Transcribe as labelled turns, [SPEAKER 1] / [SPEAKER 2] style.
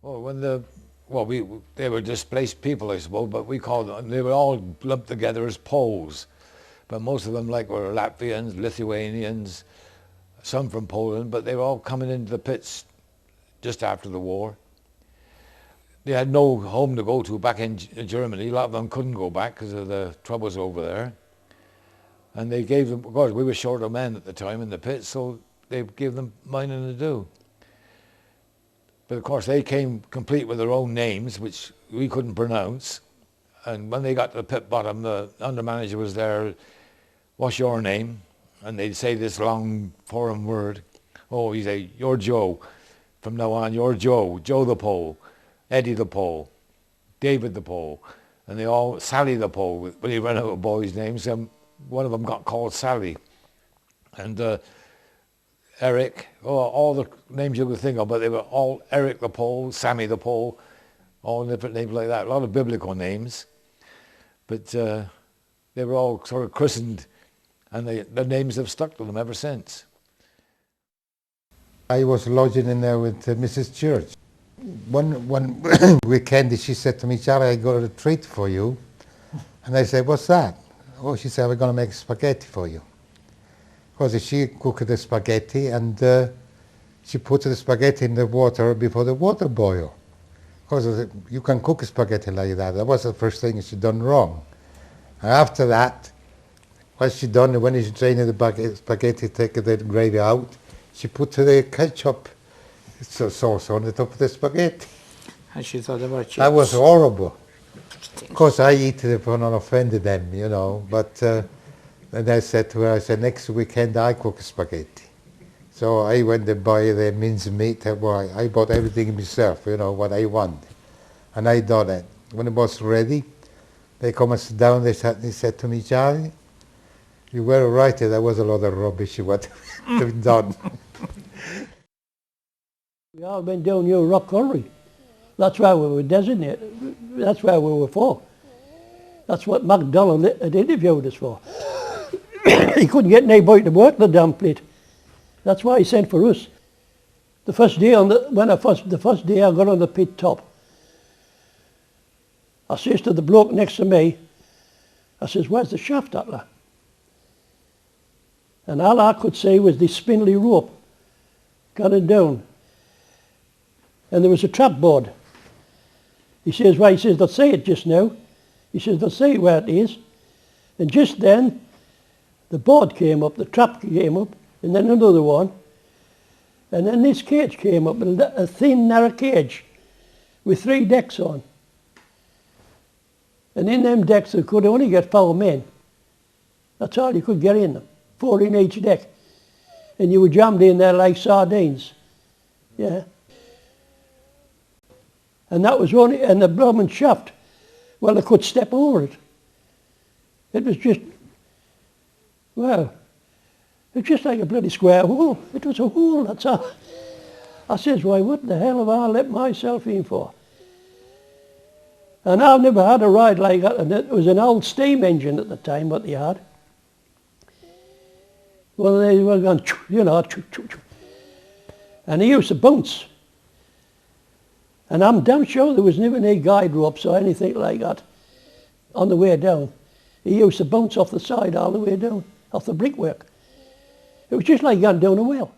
[SPEAKER 1] Well, they were displaced people, I suppose, but we called them, they were all lumped together as Poles. But most of them were Latvians, Lithuanians, some from Poland, but they were all coming into the pits just after the war. They had no home to go to back in Germany. A lot of them couldn't go back because of the troubles over there. And they gave them, of course, we were short of men at the time in the pits, so they gave them mining to do. But of course they came complete with their own names, which we couldn't pronounce. And when they got to the pit bottom, the under manager was there, "What's your name?" And they'd say this long foreign word. Oh, he'd say, "You're Joe. From now on, you're Joe. Joe the Pole, Eddie the Pole, David the Pole." And they all, Sally the Pole, when he ran out of boys' names, one of them got called Sally. And Eric, all the names you could think of, but they were all Eric the Pole, Sammy the Pole, all different names like that. A lot of biblical names. But they were all sort of christened, and their names have stuck to them ever since.
[SPEAKER 2] I was lodging in there with Mrs. Church. One weekend she said to me, "Charlie, I got a treat for you." And I said, "What's that?" Oh, she said, "We're going to make spaghetti for you." Because she cooked the spaghetti and she put the spaghetti in the water before the water boil. Because you can cook spaghetti like that. That was the first thing she done wrong. And after that, what she done, when she drained the spaghetti, take the gravy out, she put the ketchup sauce on the top of the spaghetti.
[SPEAKER 3] And she thought about chips.
[SPEAKER 2] That was horrible. Of course, I eat it for not offending them, you know, but and I said to her, I said, "Next weekend I cook spaghetti." So I went to buy the minced meat. I bought everything myself, you know, what I want. And I done it. When it was ready, they come and sit down, they said to me, "Charlie, you were right, there was a lot of rubbish what you've done."
[SPEAKER 4] We all went down here rock quarry. That's why we were designated. That's where we were for. That's what MacDonald had interviewed us for. He couldn't get anybody to work the damn pit. That's why he sent for us. The first day the first day I got on the pit top, I says to the bloke next to me, I says, "Where's the shaft at there?" And all I could say was the spindly rope going down. And there was a trap board. He says, "Well," he says, "they'll say it just now." He says, "They'll say where it is." And just then, the board came up, the trap came up, and then another one. And then this cage came up, a thin, narrow cage with 3 decks on. And in them decks, you could only get 4 men. That's all you could get in them, 4 in each deck. And you were jammed in there like sardines. Yeah. And that was only, and the blooming shaft, well, they could step over it. It was just, well, it was just like a bloody square hole. It was a hole, that's all. I says, "Why, what the hell have I let myself in for?" And I've never had a ride like that, and it was an old steam engine at the time, what they had. Well, they were going, you know, and they used to bounce. And I'm damn sure there was never any guide ropes or anything like that on the way down. He used to bounce off the side all the way down, off the brickwork. It was just like going down a well.